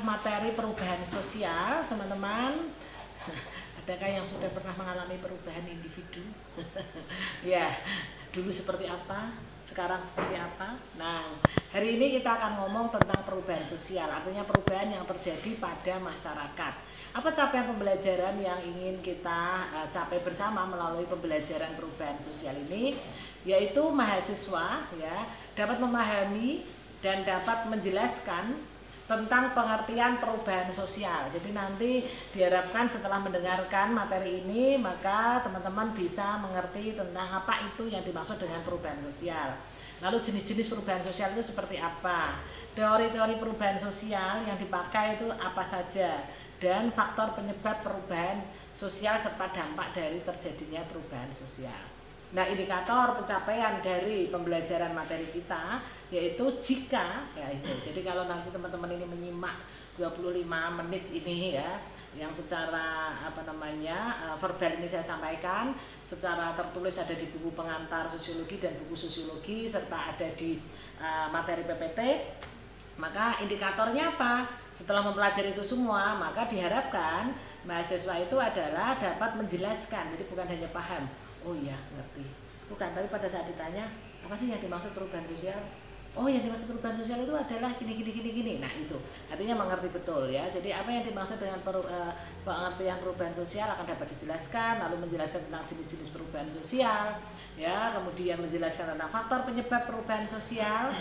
materi perubahan sosial, teman-teman. Adakah yang sudah pernah mengalami perubahan individu? Ya, dulu seperti apa, sekarang seperti apa? Nah, hari ini kita akan ngomong tentang perubahan sosial, artinya perubahan yang terjadi pada masyarakat. Apa capaian pembelajaran yang ingin kita capai bersama melalui pembelajaran perubahan sosial ini? Yaitu mahasiswa ya dapat memahami dan dapat menjelaskan tentang pengertian perubahan sosial. Jadi nanti diharapkan setelah mendengarkan materi ini, maka teman-teman bisa mengerti tentang apa itu yang dimaksud dengan perubahan sosial. Lalu jenis-jenis perubahan sosial itu seperti apa? Teori-teori perubahan sosial yang dipakai itu apa saja? Dan faktor penyebab perubahan sosial serta dampak dari terjadinya perubahan sosial. Nah, indikator pencapaian dari pembelajaran materi kita yaitu jika ya itu. Jadi kalau nanti teman-teman ini menyimak 25 menit ini ya, yang secara verbal ini saya sampaikan, secara tertulis ada di buku pengantar sosiologi dan buku sosiologi serta ada di materi PPT. Maka indikatornya apa? Setelah mempelajari itu semua, maka diharapkan mahasiswa itu adalah dapat menjelaskan. Jadi bukan hanya paham, oh iya ngerti, bukan, tapi pada saat ditanya apa sih yang dimaksud perubahan sosial, oh yang dimaksud perubahan sosial itu adalah gini. Nah itu artinya mengerti betul ya. Jadi apa yang dimaksud dengan pengertian perubahan sosial akan dapat dijelaskan, lalu menjelaskan tentang jenis-jenis perubahan sosial ya, kemudian menjelaskan tentang faktor penyebab perubahan sosial.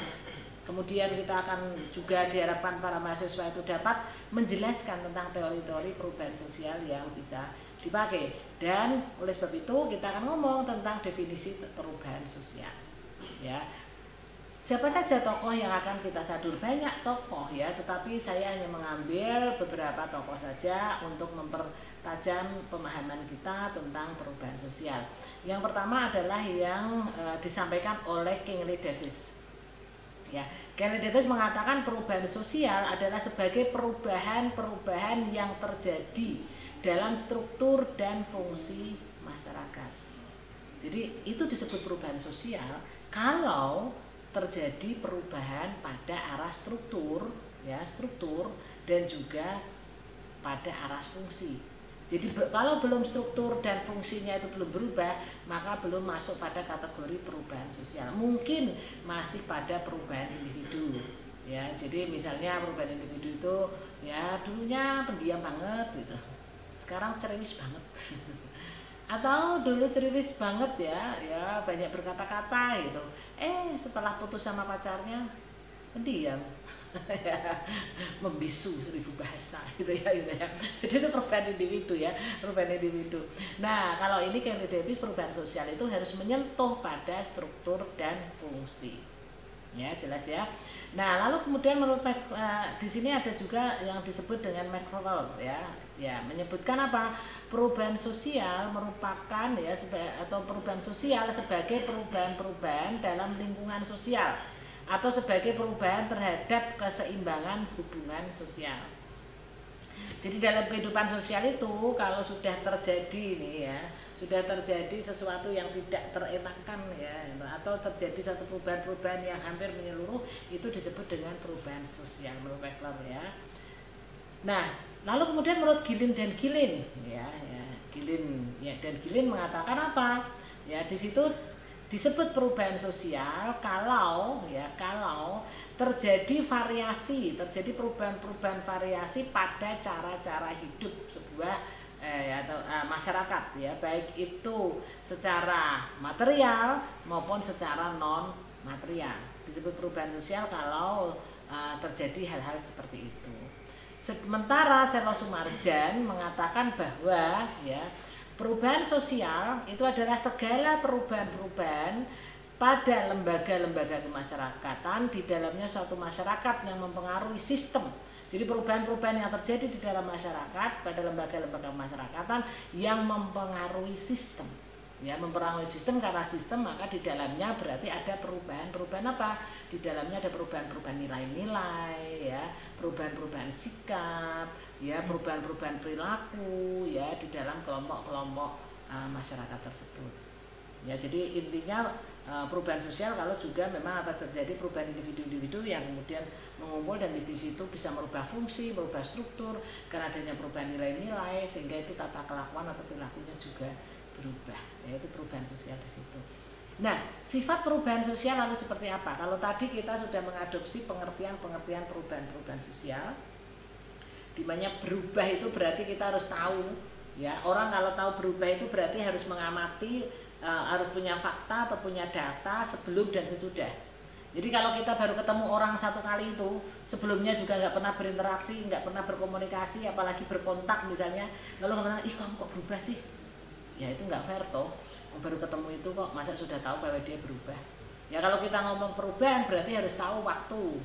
Kemudian kita akan juga diharapkan para mahasiswa itu dapat menjelaskan tentang teori-teori perubahan sosial yang bisa dipakai. Dan oleh sebab itu kita akan ngomong tentang definisi perubahan sosial ya. Siapa saja tokoh yang akan kita sadur? Banyak tokoh ya, tetapi saya hanya mengambil beberapa tokoh saja untuk mempertajam pemahaman kita tentang perubahan sosial. Yang pertama adalah yang disampaikan oleh Kingsley Davis ya. Kingsley Davis mengatakan perubahan sosial adalah sebagai perubahan yang terjadi dalam struktur dan fungsi masyarakat. Jadi itu disebut perubahan sosial kalau terjadi perubahan pada arah struktur ya, struktur dan juga pada arah fungsi. Jadi kalau belum struktur dan fungsinya itu belum berubah, maka belum masuk pada kategori perubahan sosial. Mungkin masih pada perubahan individu ya. Jadi misalnya perubahan individu itu ya dulunya pendiam banget gitu, sekarang ceriwis banget. Atau dulu ceriwis banget ya banyak berkata-kata gitu, setelah putus sama pacarnya pendiam. Membisu 1000 bahasa gitu ya. Jadi itu perubahan individu ya, perubahan individu. Nah, kalau ini Kingsley Davis, perubahan sosial itu harus menyentuh pada struktur dan fungsi. Ya, jelas ya. Nah, lalu kemudian menurut di sini ada juga yang disebut dengan McFarland ya, menyebutkan apa? Perubahan sosial merupakan ya atau perubahan sosial sebagai perubahan-perubahan dalam lingkungan sosial atau sebagai perubahan terhadap keseimbangan hubungan sosial. Jadi dalam kehidupan sosial itu kalau sudah terjadi nih ya, sudah terjadi sesuatu yang tidak terenakan ya, atau terjadi satu perubahan-perubahan yang hampir menyeluruh, itu disebut dengan perubahan sosial menurut Wechsler ya. Nah, lalu kemudian menurut Gillen dan Gillen Gillen mengatakan apa? Ya, di situ disebut perubahan sosial kalau terjadi perubahan variasi pada cara-cara hidup sebuah masyarakat ya, baik itu secara material maupun secara non material. Disebut perubahan sosial kalau terjadi hal-hal seperti itu. Sementara Selo Sumarjan mengatakan bahwa ya perubahan sosial itu adalah segala perubahan-perubahan pada lembaga-lembaga kemasyarakatan di dalamnya suatu masyarakat yang mempengaruhi sistem. Jadi perubahan-perubahan yang terjadi di dalam masyarakat pada lembaga-lembaga kemasyarakatan yang mempengaruhi sistem. Ya, mempengaruhi sistem, karena sistem maka di dalamnya berarti ada perubahan-perubahan apa? Di dalamnya ada perubahan-perubahan nilai-nilai ya, perubahan-perubahan sikap, ya, perubahan-perubahan perilaku ya di dalam kelompok-kelompok masyarakat tersebut. Ya, jadi intinya perubahan sosial kalau juga memang akan terjadi perubahan individu-individu yang kemudian mengumpul dan di situ bisa merubah fungsi, merubah struktur karena adanya perubahan nilai-nilai sehingga itu tata kelakuan atau perilakunya juga berubah, yaitu perubahan sosial di situ. Nah, sifat perubahan sosial lalu seperti apa? Kalau tadi kita sudah mengadopsi pengertian perubahan sosial, di mana berubah itu berarti kita harus tahu, ya orang kalau tahu berubah itu berarti harus mengamati, harus punya fakta atau punya data sebelum dan sesudah. Jadi kalau kita baru ketemu orang satu kali itu, sebelumnya juga nggak pernah berinteraksi, nggak pernah berkomunikasi, apalagi berkontak misalnya, lalu kemudian, ih kamu kok berubah sih? Ya itu nggak fair toh, baru ketemu itu kok masa sudah tahu bahwa dia berubah. Ya kalau kita ngomong perubahan berarti harus tahu waktu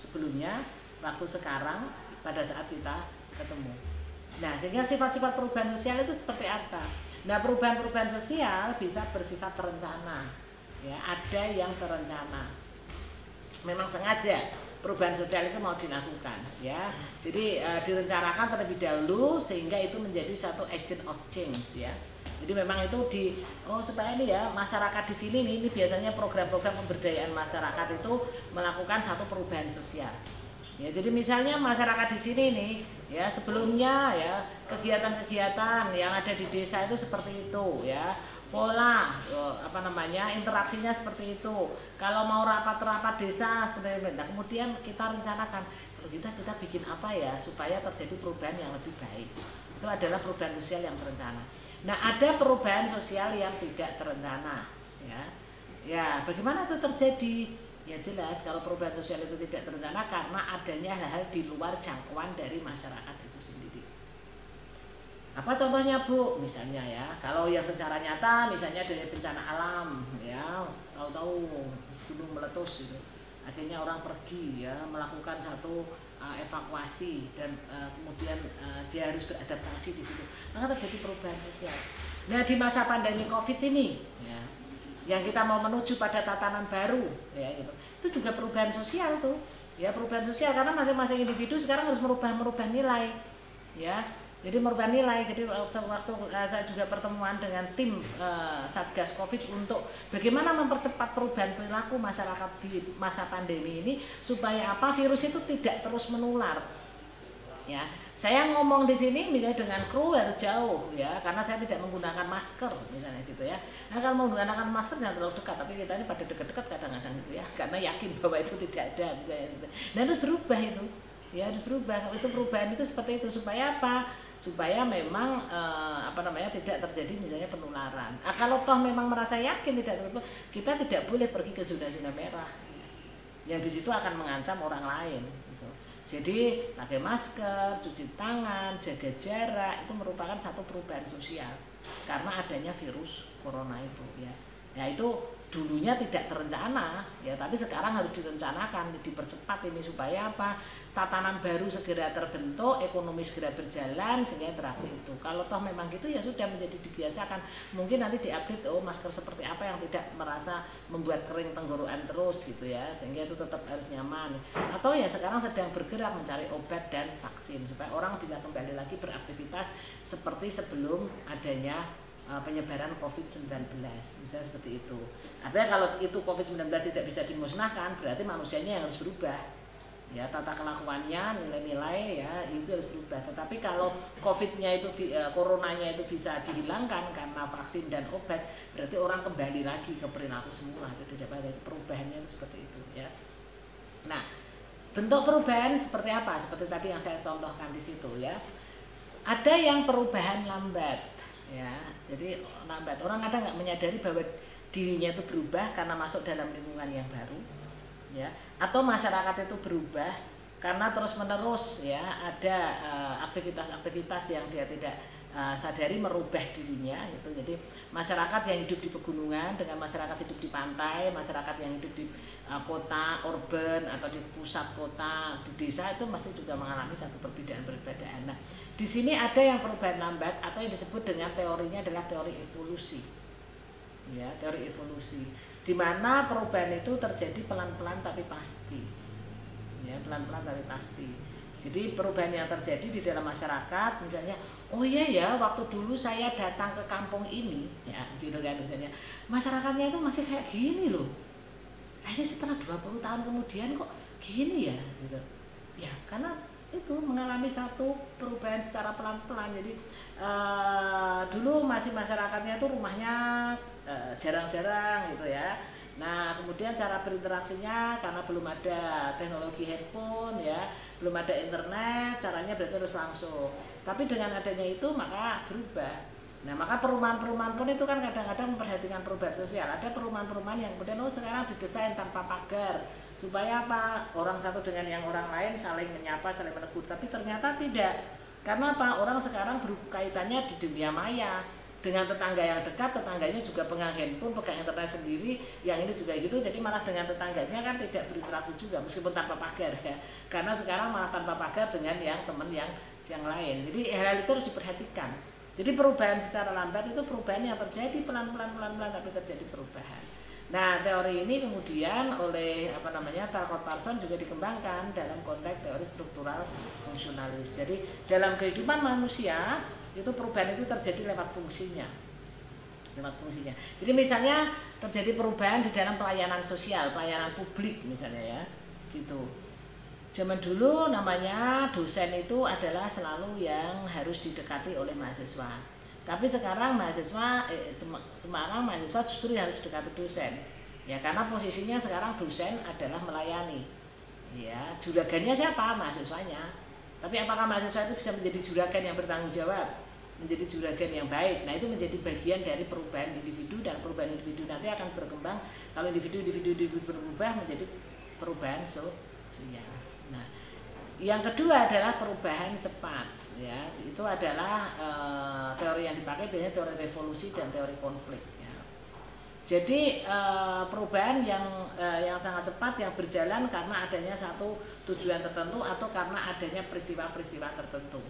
sebelumnya, waktu sekarang, pada saat kita ketemu. Nah sehingga sifat-sifat perubahan sosial itu seperti apa? Nah perubahan-perubahan sosial bisa bersifat terencana, ya ada yang terencana, memang sengaja perubahan sosial itu mau dilakukan, ya jadi direncanakan terlebih dahulu sehingga itu menjadi suatu agent of change, ya. Jadi memang itu supaya ini ya masyarakat di sini ini biasanya program-program pemberdayaan masyarakat itu melakukan satu perubahan sosial. Ya, jadi misalnya masyarakat di sini nih, ya sebelumnya ya kegiatan-kegiatan yang ada di desa itu seperti itu, ya pola interaksinya seperti itu. Kalau mau rapat-rapat desa seperti itu. Nah, kemudian kita rencanakan kalau kita bikin apa ya supaya terjadi perubahan yang lebih baik. Itu adalah perubahan sosial yang terencana. Nah, ada perubahan sosial yang tidak terencana, ya. Ya, bagaimana itu terjadi? Ya jelas kalau perubahan sosial itu tidak terencana karena adanya hal-hal di luar jangkauan dari masyarakat itu sendiri. Apa contohnya Bu? Misalnya ya, kalau yang secara nyata misalnya dari bencana alam, ya tahu-tahu gunung meletus gitu. Akhirnya orang pergi ya melakukan satu evakuasi dan kemudian dia harus beradaptasi di situ. Maka terjadi perubahan sosial. Nah, di masa pandemi Covid ini ya, yang kita mau menuju pada tatanan baru ya gitu. Itu juga perubahan sosial tuh. Ya, perubahan sosial karena masing-masing individu sekarang harus merubah nilai. Ya. Jadi merubah nilai. Jadi waktu saya juga pertemuan dengan tim Satgas Covid untuk bagaimana mempercepat perubahan perilaku masyarakat di masa pandemi ini supaya apa virus itu tidak terus menular. Ya, saya ngomong di sini misalnya dengan kru harus jauh ya, karena saya tidak menggunakan masker misalnya gitu ya. Nah kalau menggunakan masker jangan terlalu dekat, tapi kita ini pada dekat-dekat kadang-kadang gitu ya, karena yakin bahwa itu tidak ada misalnya gitu. Dan harus berubah itu, ya harus berubah. Itu perubahan itu seperti itu supaya apa? Supaya memang tidak terjadi misalnya penularan. Nah, kalau toh memang merasa yakin tidak terjadi, kita tidak boleh pergi ke zona-zona merah, yang di situ akan mengancam orang lain. Jadi pakai masker, cuci tangan, jaga jarak itu merupakan satu perubahan sosial karena adanya virus corona itu ya. Ya itu dulunya tidak terencana ya, tapi sekarang harus direncanakan, dipercepat ini supaya apa? Tatanan baru segera terbentuk, ekonomi segera berjalan sehingga interaksi itu. Kalau toh memang gitu ya sudah menjadi dibiasakan. Mungkin nanti diupdate masker seperti apa yang tidak merasa membuat kering tenggorokan terus gitu ya, sehingga itu tetap harus nyaman. Atau ya sekarang sedang bergerak mencari obat dan vaksin supaya orang bisa kembali lagi beraktivitas seperti sebelum adanya penyebaran COVID-19, misalnya seperti itu. Artinya kalau itu COVID-19 tidak bisa dimusnahkan, berarti manusianya yang harus berubah. Ya, tata kelakuannya, nilai-nilai ya itu harus berubah. Tetapi kalau COVID-nya itu, coronanya itu bisa dihilangkan karena vaksin dan obat, berarti orang kembali lagi ke perilaku semula. Itu tidak ada perubahannya itu seperti itu ya. Nah, bentuk perubahan seperti apa? Seperti tadi yang saya contohkan di situ ya. Ada yang perubahan lambat ya. Jadi lambat. Orang kadang nggak menyadari bahwa dirinya itu berubah karena masuk dalam lingkungan yang baru. Ya, atau masyarakat itu berubah karena terus-menerus ya ada aktivitas-aktivitas yang dia tidak sadari merubah dirinya gitu. Jadi masyarakat yang hidup di pegunungan dengan masyarakat hidup di pantai, masyarakat yang hidup di kota urban atau di pusat kota, di desa itu mesti juga mengalami satu perbedaan. Nah, di sini ada yang perubahan lambat atau yang disebut dengan teorinya adalah teori evolusi. Ya, teori evolusi. Di mana perubahan itu terjadi pelan-pelan tapi pasti. Ya, pelan-pelan tapi pasti. Jadi perubahan yang terjadi di dalam masyarakat misalnya, oh iya ya, waktu dulu saya datang ke kampung ini, ya gitu kan misalnya, masyarakatnya itu masih kayak gini loh. Akhirnya setelah 20 tahun kemudian kok gini ya, gitu. Ya karena itu mengalami satu perubahan secara pelan-pelan. Jadi dulu masih masyarakatnya itu rumahnya jarang-jarang gitu ya. Nah kemudian cara berinteraksinya karena belum ada teknologi handphone ya, belum ada internet, caranya berarti harus langsung. Tapi dengan adanya itu maka berubah. Nah maka perumahan-perumahan pun itu kan kadang-kadang memperhatikan perubahan sosial. Ada perumahan-perumahan yang kemudian sekarang didesain tanpa pagar supaya apa, orang satu dengan yang orang lain saling menyapa, saling menegur. Tapi ternyata tidak. Karena apa, orang sekarang berkaitannya di dunia maya dengan tetangga yang dekat, tetangganya juga pegang handphone, pegang internet sendiri, yang ini juga gitu. Jadi malah dengan tetangganya kan tidak berinteraksi juga meskipun tanpa pagar ya. Karena sekarang malah tanpa pagar dengan yang teman yang lain. Jadi hal itu harus diperhatikan. Jadi perubahan secara lambat itu perubahan yang terjadi pelan-pelan tapi terjadi perubahan. Nah, teori ini kemudian oleh Talcott Parsons juga dikembangkan dalam konteks teori struktural fungsionalis. Jadi dalam kehidupan manusia itu perubahan itu terjadi lewat fungsinya. Jadi misalnya terjadi perubahan di dalam pelayanan sosial, pelayanan publik misalnya ya. Gitu. Zaman dulu namanya dosen itu adalah selalu yang harus didekati oleh mahasiswa. Tapi sekarang mahasiswa justru harus didekati dosen. Ya karena posisinya sekarang dosen adalah melayani. Ya, juragannya siapa? Mahasiswanya. Tapi apakah mahasiswa itu bisa menjadi juragan yang bertanggung jawab? Menjadi juragan yang baik. Nah, itu menjadi bagian dari perubahan individu, dan perubahan individu nanti akan berkembang kalau individu berubah menjadi perubahan sosial. Nah, yang kedua adalah perubahan cepat. Ya, itu adalah teori yang dipakai biasanya teori revolusi dan teori konflik. Ya. Jadi perubahan yang sangat cepat yang berjalan karena adanya satu tujuan tertentu atau karena adanya peristiwa-peristiwa tertentu.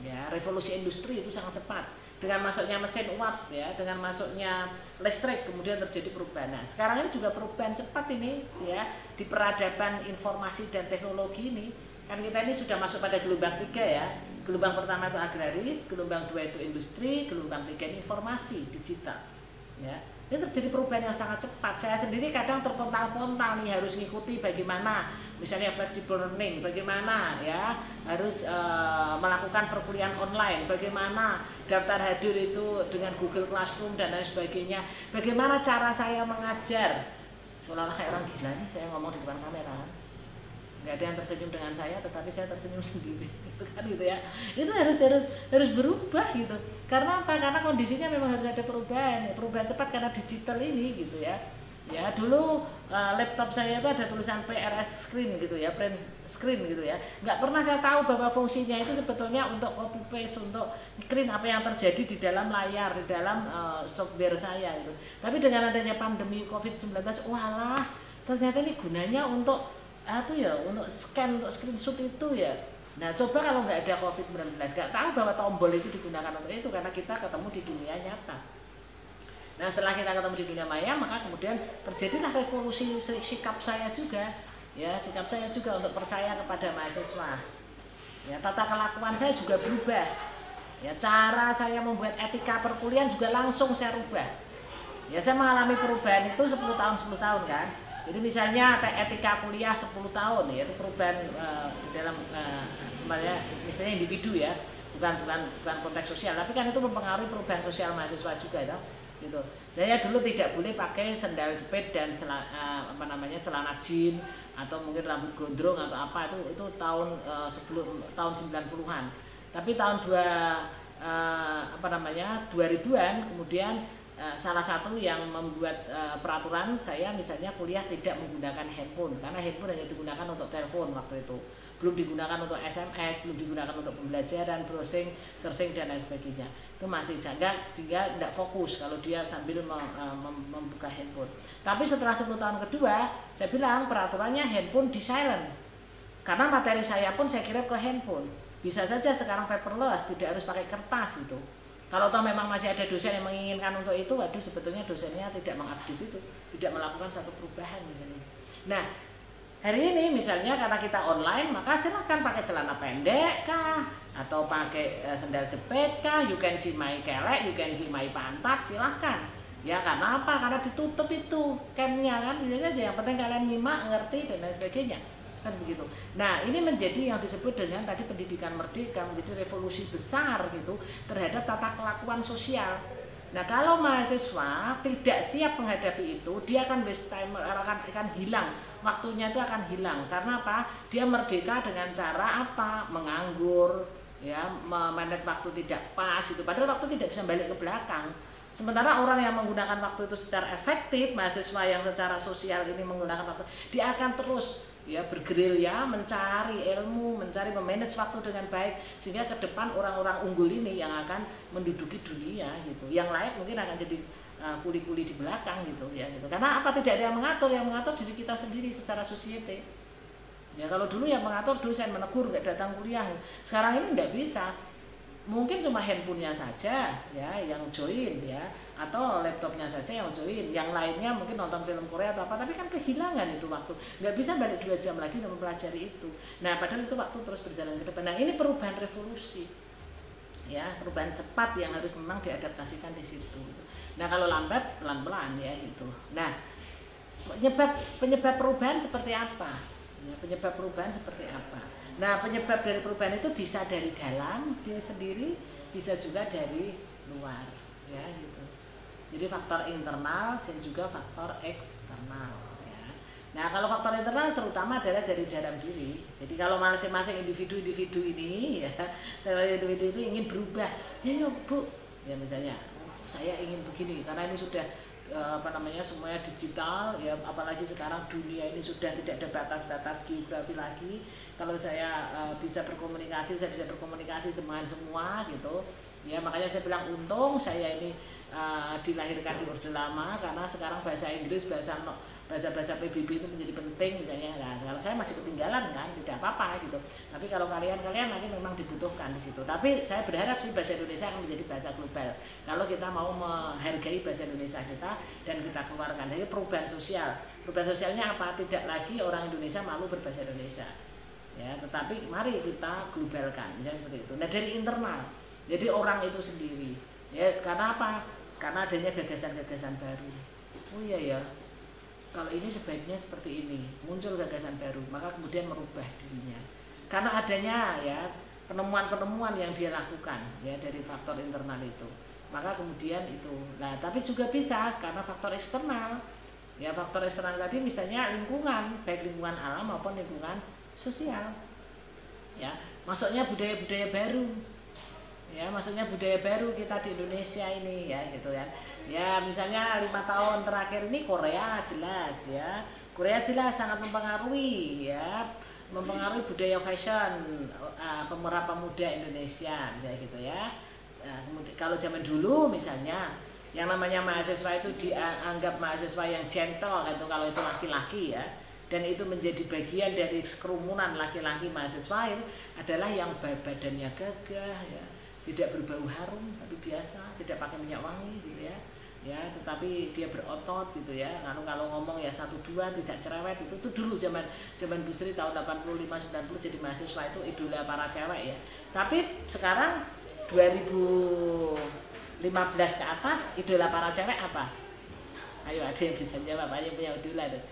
Ya, revolusi industri itu sangat cepat. Dengan masuknya mesin uap, ya, dengan masuknya listrik, kemudian terjadi perubahan. Nah, sekarang ini juga perubahan cepat ini, ya, di peradaban informasi dan teknologi ini. Kan kita ini sudah masuk pada gelombang 3 ya. Gelombang pertama itu agraris, gelombang 2 itu industri, gelombang 3 ini informasi digital. Ya. Ini terjadi perubahan yang sangat cepat. Saya sendiri kadang terpontang-pontang nih harus ngikuti bagaimana misalnya flexible learning, bagaimana ya harus melakukan perkuliahan online, bagaimana daftar hadir itu dengan Google Classroom dan lain sebagainya. Bagaimana cara saya mengajar? Seolah-olah kayak orang gila nih saya ngomong di depan kamera. Nggak ada yang tersenyum dengan saya, tetapi saya tersenyum sendiri, itu kan gitu ya. Itu harus berubah gitu. Karena apa? Karena kondisinya memang harus ada perubahan cepat karena digital ini gitu ya. Ya dulu laptop saya itu ada tulisan PRS screen gitu ya, print screen gitu ya. Nggak pernah saya tahu bahwa fungsinya itu sebetulnya untuk copy paste, untuk screen apa yang terjadi di dalam layar, di dalam software saya gitu. Tapi dengan adanya pandemi COVID-19, walah ternyata ini gunanya untuk untuk scan, untuk screenshot itu ya. Nah coba kalau nggak ada COVID-19, nggak tahu bahwa tombol itu digunakan untuk itu karena kita ketemu di dunia nyata. Nah setelah kita ketemu di dunia maya, maka kemudian terjadilah revolusi sikap saya juga, ya sikap saya juga untuk percaya kepada mahasiswa. Ya tata kelakuan saya juga berubah. Ya cara saya membuat etika perkuliahan juga langsung saya rubah. Ya saya mengalami perubahan itu 10 tahun kan. Jadi misalnya etika kuliah 10 tahun, yaitu perubahan di dalam misalnya individu ya, bukan konteks sosial, tapi kan itu mempengaruhi perubahan sosial mahasiswa juga ya, gitu. Saya dulu tidak boleh pakai sendal jepit dan celana jean atau mungkin rambut gondrong atau apa, itu tahun sebelum tahun 90-an. Tapi tahun 2000-an kemudian salah satu yang membuat peraturan saya misalnya kuliah tidak menggunakan handphone, karena handphone hanya digunakan untuk telepon waktu itu, belum digunakan untuk SMS, belum digunakan untuk pembelajaran, browsing, searching dan lain sebagainya. Itu masih dia tidak fokus kalau dia sambil membuka handphone. Tapi setelah 10 tahun kedua, saya bilang peraturannya handphone di silent, karena materi saya pun saya kirim ke handphone. Bisa saja sekarang paperless, tidak harus pakai kertas itu. Kalau toh memang masih ada dosen yang menginginkan untuk itu, waduh sebetulnya dosennya tidak mengupdate itu, tidak melakukan satu perubahan misalnya. Nah, hari ini misalnya karena kita online, maka silakan pakai celana pendek kah, atau pakai sendal jepit kah, you can see my kelek, you can see my pantat, silahkan. Ya karena apa? Karena ditutup itu camnya kan, biasanya aja yang penting kalian nyimak, ngerti dan lain sebagainya. Kan begitu. Nah, ini menjadi yang disebut dengan tadi pendidikan merdeka, menjadi revolusi besar gitu terhadap tata kelakuan sosial. Nah, kalau mahasiswa tidak siap menghadapi itu, dia akan waste time, akan hilang, waktunya itu akan hilang. Karena apa? Dia merdeka dengan cara apa? Menganggur, ya, memanage waktu tidak pas itu. Padahal waktu tidak bisa balik ke belakang. Sementara orang yang menggunakan waktu itu secara efektif, mahasiswa yang secara sosial ini menggunakan waktu, dia akan terus ya bergerilya mencari ilmu, mencari memanage waktu dengan baik, sehingga ke depan orang-orang unggul ini yang akan menduduki dunia gitu. Yang lain mungkin akan jadi kuli-kuli di belakang gitu ya gitu. Karena apa? Tidak ada yang mengatur diri kita sendiri secara society. Ya kalau dulu yang mengatur dosen menegur nggak datang kuliah, sekarang ini nggak bisa. Mungkin cuma handphonenya saja ya yang join ya, atau laptopnya saja yang join, yang lainnya mungkin nonton film Korea atau apa, tapi kan kehilangan itu waktu, nggak bisa balik 2 jam lagi dan mempelajari itu. Nah padahal itu waktu terus berjalan ke depan. Nah ini perubahan revolusi ya, perubahan cepat yang harus memang diadaptasikan di situ. Nah kalau lambat pelan-pelan ya itu. Nah penyebab perubahan seperti apa ya, penyebab perubahan seperti apa. Nah penyebab dari perubahan itu bisa dari dalam dia sendiri, bisa juga dari luar ya gitu. Jadi faktor internal dan juga faktor eksternal ya. Nah kalau faktor internal terutama adalah dari dalam diri. Jadi kalau masing-masing individu ini ya, individu itu ingin berubah, ya Bu ya misalnya saya ingin begini karena ini sudah semuanya digital ya, apalagi sekarang dunia ini sudah tidak ada batas-batas geografi lagi. Kalau saya bisa berkomunikasi, saya bisa berkomunikasi semua gitu ya. Makanya saya bilang untung saya ini dilahirkan di Orde Lama, karena sekarang bahasa Inggris, bahasa PBB itu menjadi penting misalnya. Nah, kalau saya masih ketinggalan kan, tidak apa-apa gitu. Tapi kalau kalian nanti memang dibutuhkan di situ. Tapi saya berharap sih bahasa Indonesia akan menjadi bahasa global. Kalau kita mau menghargai bahasa Indonesia kita dan kita keluarkan. Jadi perubahan sosial. Perubahan sosialnya apa? Tidak lagi orang Indonesia malu berbahasa Indonesia. Ya, tetapi mari kita globalkan, misalnya seperti itu. Nah, dari internal. Jadi orang itu sendiri. Ya, karena apa? Karena adanya gagasan-gagasan baru. Oh iya ya, kalau ini sebaiknya seperti ini, muncul gagasan baru, maka kemudian merubah dirinya. Karena adanya ya penemuan-penemuan yang dia lakukan ya dari faktor internal itu, maka kemudian itu. Nah, tapi juga bisa karena faktor eksternal. Ya, faktor eksternal tadi misalnya lingkungan, baik lingkungan alam maupun lingkungan sosial. Ya, masuknya budaya-budaya baru. Ya, maksudnya budaya baru kita di Indonesia ini ya gitu kan. Ya misalnya 5 tahun terakhir ini Korea jelas ya, Korea jelas sangat mempengaruhi ya, mempengaruhi budaya fashion pemuda Indonesia misalnya gitu ya. Nah, kemudian kalau zaman dulu misalnya yang namanya mahasiswa itu dianggap mahasiswa yang gentle gitu kalau itu laki-laki ya, dan itu menjadi bagian dari kerumunan laki-laki mahasiswa itu adalah yang badannya gagah ya, tidak berbau harum tapi biasa, tidak pakai minyak wangi gitu ya. Ya, tetapi dia berotot gitu ya. Lalu kalau ngomong ya 1-2 tidak cerewet itu dulu zaman Bu Sri tahun 85-90 jadi mahasiswa itu idola para cewek ya. Tapi sekarang 2015 ke atas idola para cewek apa? Ayo ada yang bisa jawab, ayo punya idola tuh.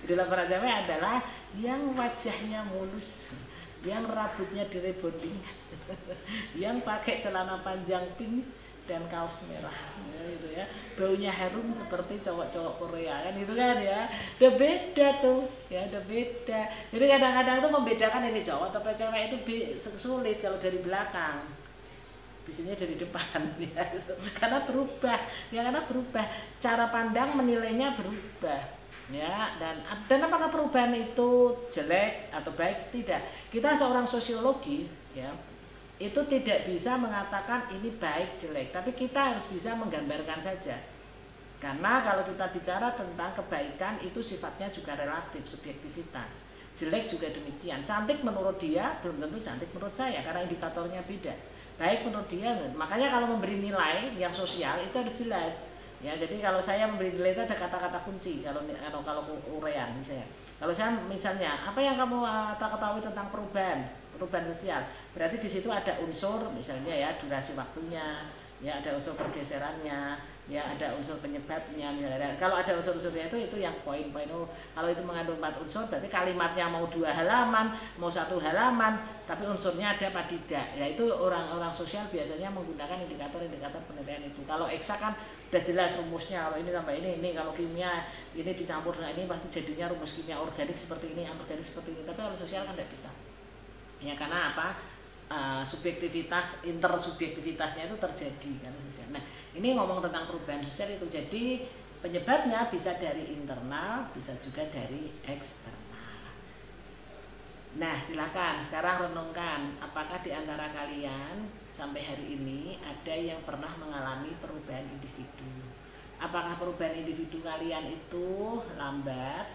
Idola para cewek adalah yang wajahnya mulus, yang rambutnya direbonding, yang pakai celana panjang pink dan kaos merah ya, gitu ya, baunya harum seperti cowok-cowok Korea kan gitu kan ya. Udah beda tuh ya, udah beda. Jadi kadang-kadang tuh membedakan ini cowok atau cewek itu sulit kalau dari belakang, biasanya dari depan ya gitu. Karena berubah cara pandang menilainya berubah ya. Dan apakah perubahan itu jelek atau baik? Tidak. Kita seorang sosiologi ya, itu tidak bisa mengatakan ini baik jelek, tapi kita harus bisa menggambarkan saja. Karena kalau kita bicara tentang kebaikan itu sifatnya juga relatif, subjektivitas. Jelek juga demikian. Cantik menurut dia belum tentu cantik menurut saya karena indikatornya beda. Baik menurut dia, makanya kalau memberi nilai yang sosial itu harus jelas. Ya, jadi kalau saya memberi nilai itu ada kata-kata kunci kalau urean misalnya. Kalau saya misalnya, apa yang kamu ketahui tentang perubahan sosial? Berarti di situ ada unsur misalnya ya durasi waktunya, ya ada unsur pergeserannya, ya ada unsur penyebabnya misalnya. Kalau ada unsur-unsurnya itu yang poin-poin. Oh, kalau itu mengandung 4 unsur berarti kalimatnya mau 2 halaman, mau 1 halaman, tapi unsurnya ada apa tidak. Ya itu orang-orang sosial biasanya menggunakan indikator-indikator penilaian itu. Kalau eksak kan udah jelas rumusnya, kalau ini tambah ini, kalau kimia ini dicampur dengan ini pasti jadinya rumus kimia organik seperti ini, anorganik seperti ini. Tapi kalau sosial kan tidak bisa. Ya karena apa? Subjektivitas, intersubjektivitasnya itu terjadi kan sosial. Nah, ini ngomong tentang perubahan sosial itu. Jadi penyebabnya bisa dari internal, bisa juga dari eksternal. Nah, silakan sekarang renungkan, apakah di antara kalian sampai hari ini ada yang pernah mengalami perubahan individu? Apakah perubahan individu kalian itu lambat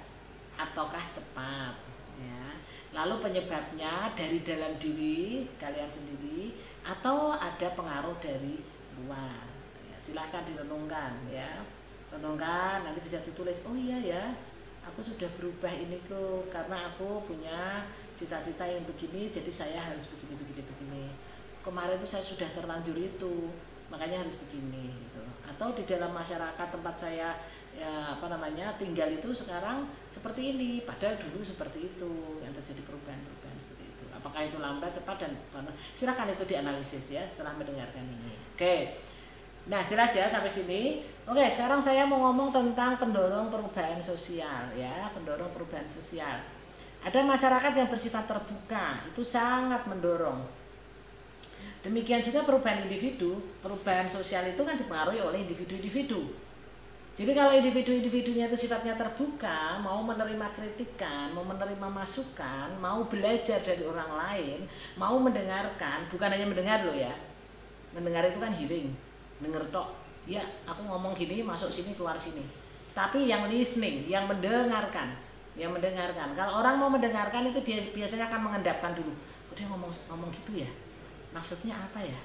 ataukah cepat? Ya. Lalu penyebabnya dari dalam diri kalian sendiri atau ada pengaruh dari luar? Ya, silahkan direnungkan ya. Renungkan, nanti bisa ditulis, oh iya ya, aku sudah berubah ini kok karena aku punya cita-cita yang begini, jadi saya harus begini. Kemarin itu saya sudah terlanjur itu, makanya harus begini gitu. Atau di dalam masyarakat tempat saya ya, tinggal itu sekarang seperti ini, padahal dulu seperti itu, yang terjadi perubahan seperti itu. Apakah itu lambat, cepat, dan silakan itu dianalisis ya setelah mendengarkan ini. Oke, nah jelas ya sampai sini. Oke, sekarang saya mau ngomong tentang pendorong perubahan sosial ya, pendorong perubahan sosial. Ada masyarakat yang bersifat terbuka, itu sangat mendorong. Demikian juga perubahan individu, perubahan sosial itu kan dipengaruhi oleh individu-individu. Jadi kalau individu-individunya itu sifatnya terbuka, mau menerima kritikan, mau menerima masukan, mau belajar dari orang lain, mau mendengarkan, bukan hanya mendengar loh ya. Mendengar itu kan hearing, denger tok. Ya, aku ngomong gini, masuk sini, keluar sini. Tapi yang listening, yang mendengarkan. Kalau orang mau mendengarkan itu dia biasanya akan mengendapkan dulu. Oh, dia ngomong gitu ya. Maksudnya apa ya?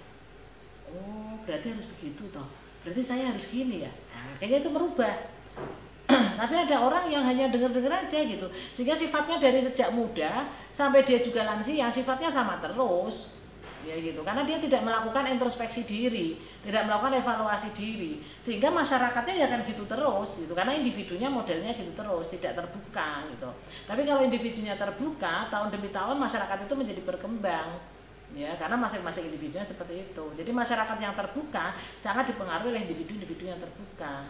Oh, berarti harus begitu toh. Berarti saya harus gini ya. Nah, kayaknya itu merubah. Tapi ada orang yang hanya dengar-dengar aja gitu. Sehingga sifatnya dari sejak muda sampai dia juga lansia, sifatnya sama terus. Ya gitu. Karena dia tidak melakukan introspeksi diri, tidak melakukan evaluasi diri. Sehingga masyarakatnya ya kan gitu terus gitu. Karena individunya modelnya gitu terus, tidak terbuka gitu. Tapi kalau individunya terbuka, tahun demi tahun masyarakat itu menjadi berkembang. Ya, karena masing-masing individunya seperti itu. Jadi masyarakat yang terbuka sangat dipengaruhi oleh individu-individu yang terbuka.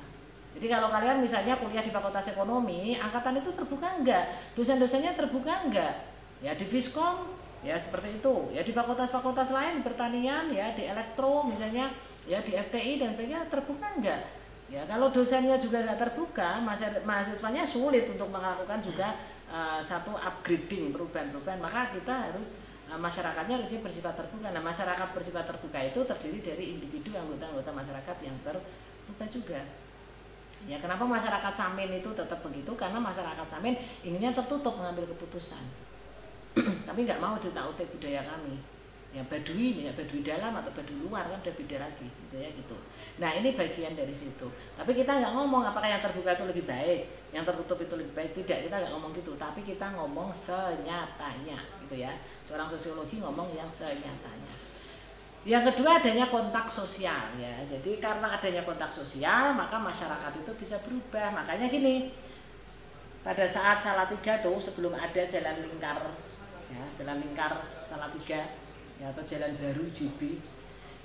Jadi kalau kalian misalnya kuliah di Fakultas Ekonomi, angkatan itu terbuka enggak? Dosen-dosennya terbuka enggak? Ya di Fiskom ya seperti itu. Ya di fakultas-fakultas lain, pertanian ya, di elektro misalnya, ya di FTI dan sebagainya terbuka enggak? Ya kalau dosennya juga enggak terbuka, mahasiswanya sulit untuk melakukan juga satu upgrading, perubahan-perubahan. Maka kita harus masyarakatnya harusnya bersifat terbuka. Nah, masyarakat bersifat terbuka itu terdiri dari individu anggota-anggota masyarakat yang terbuka juga. Ya, kenapa masyarakat Samin itu tetap begitu? Karena masyarakat Samin inginnya tertutup mengambil keputusan. Tapi nggak mau diutak-utik budaya kami. Ya Baduy, ya Baduy dalam atau Baduy luar kan udah beda lagi, gitu ya gitu. Nah ini bagian dari situ. Tapi kita nggak ngomong apakah yang terbuka itu lebih baik, yang tertutup itu lebih baik, tidak, kita nggak ngomong gitu. Tapi kita ngomong senyatanya, gitu ya. Seorang sosiologi ngomong yang senyatanya. Yang kedua adanya kontak sosial ya. Jadi karena adanya kontak sosial maka masyarakat itu bisa berubah. Makanya gini, pada saat Salatiga tuh sebelum ada jalan lingkar, ya jalan lingkar Salatiga. Ya, atau jalan baru JB,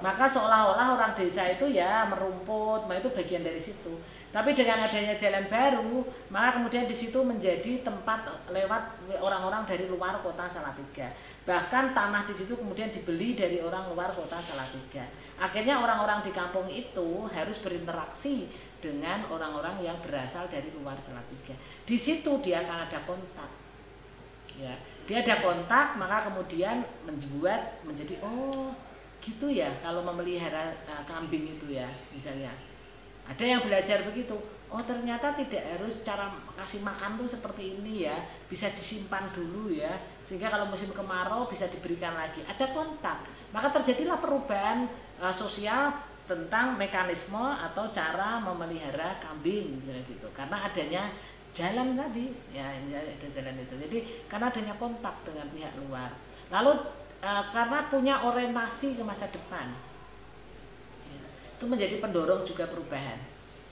maka seolah-olah orang desa itu ya merumput, itu bagian dari situ. Tapi dengan adanya jalan baru, maka kemudian di situ menjadi tempat lewat orang-orang dari luar kota Salatiga. Bahkan tanah di situ kemudian dibeli dari orang luar kota Salatiga. Akhirnya orang-orang di kampung itu harus berinteraksi dengan orang-orang yang berasal dari luar Salatiga. Di situ dia akan ada kontak. Ya, dia ada kontak, maka kemudian membuat menjadi oh gitu ya kalau memelihara kambing itu ya misalnya. Ada yang belajar begitu. Oh ternyata tidak harus cara kasih makan tuh seperti ini ya, bisa disimpan dulu ya, sehingga kalau musim kemarau bisa diberikan lagi. Ada kontak, maka terjadilah perubahan sosial tentang mekanisme atau cara memelihara kambing misalnya gitu, karena adanya jalan tadi ya, ada jalan itu. Jadi karena adanya kontak dengan pihak luar, lalu karena punya orientasi ke masa depan ya, itu menjadi pendorong juga perubahan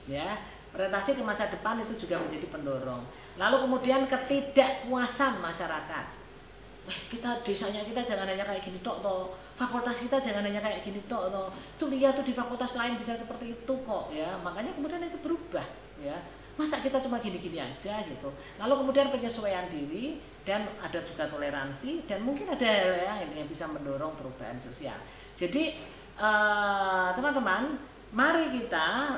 ya. Orientasi ke masa depan itu juga menjadi pendorong. Lalu kemudian ketidakpuasan masyarakat, kita desanya kita jangan hanya kayak gini tok toh, fakultas kita jangan hanya kayak gini tok toh, tuh lihat tuh di fakultas lain bisa seperti itu kok ya. Makanya kemudian itu berubah ya, masa kita cuma gini-gini aja gitu. Lalu kemudian penyesuaian diri, dan ada juga toleransi, dan mungkin ada hal yang bisa mendorong perubahan sosial. Jadi teman-teman, mari kita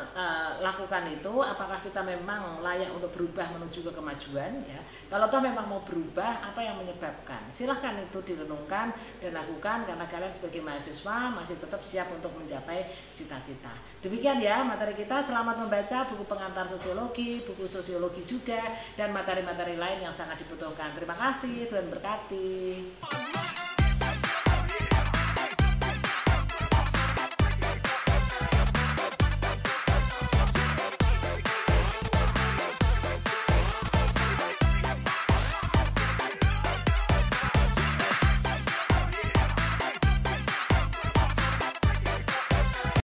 lakukan itu. Apakah kita memang layak untuk berubah menuju ke kemajuan ya? Kalau toh memang mau berubah, apa yang menyebabkan? Silahkan itu direnungkan dan lakukan, karena kalian sebagai mahasiswa masih tetap siap untuk mencapai cita-cita. Demikian ya materi kita. Selamat membaca buku pengantar sosiologi, buku sosiologi juga, dan materi-materi lain yang sangat dibutuhkan. Terima kasih, Tuhan berkati.